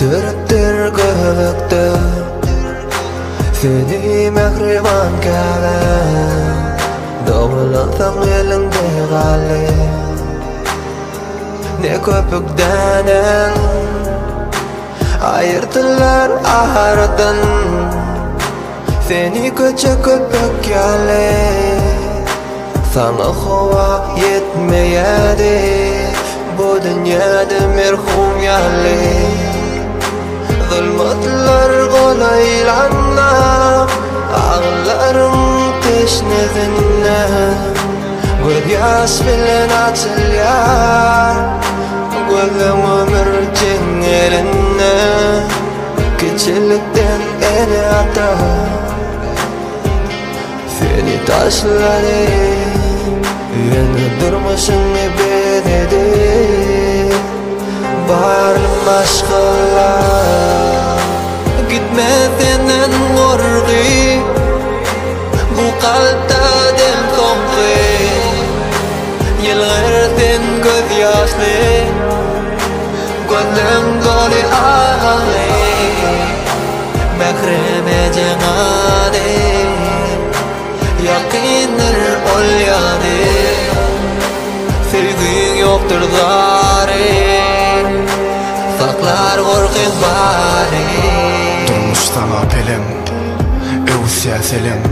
Dürtür gökte seni mehriban kelen Doğulansam elinde gale Ne köpükdenen ayırdılar aharadan Seni köçe köpük yale Sana hava yetmeyedi Bu dünyada merhum yale Zulmatlar kolaylanma Ağlarım teşnezinle Göz yaş bilen açılıyor Gözüm ömür cengelinle Küçülükten eni ata Seni taşladı Yeni durmuşun ebededi Barım aşkılar Gitme senden korku Bu kalpta dem sonku Yılgırsın göz yaşlı Gözüm dolu ağlı Mehreme cenade Yakinir ol yadı Sevgin yoktur zalim Saklar korkun bari Durmuştan apelim Evsiyaselim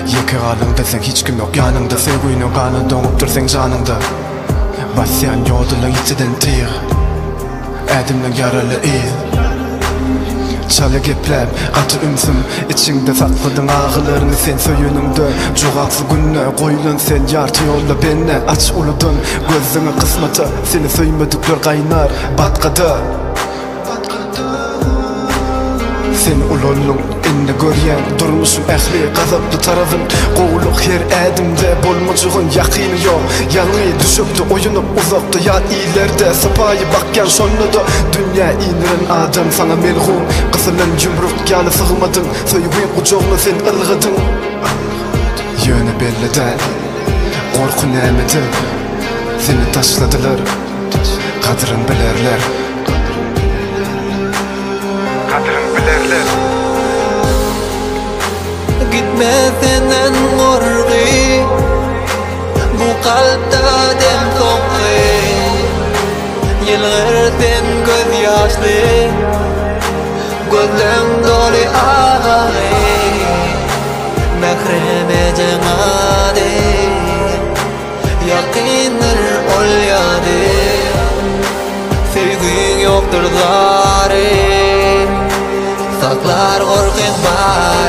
Yeke kalında sen hiç kim yok yanında Sevgin yok anı donup dur sen canında Basyan yodula içiden tıyır Edimle yaralı iyi Çalı geplem, katı ümsüm İçinde sakladın ağılarını sen soyunumda Çoğaksı günne koyulun sen yartı yolla benne Aç uludun gözünü kısmata Seni söymedik kaynar batkada Sen ulolun inne göryen Durmuşum ehli gazaplı tarafın Qoğuluk her edimde bolmucuğun yakini yok Yanı düşüptü oyunup uzakta ya ilerde Sapayı bakyan sonunda Dünya iniren adam sana melhum Kısılan yumruk yalı sığmadın Soygun kucağına sen ılgıdın Yönü belliden Korku nemeti Seni taşladılar Kadrın bilerler Kadrın bilerler Gitme senden korku Bu kalpta dem sonku Yılgırsın göz yaşlı Gözüm dolu ağlı Mehreme cenade Yakinir ol yadı Sevgin yoktur zalim Saklar korkun bari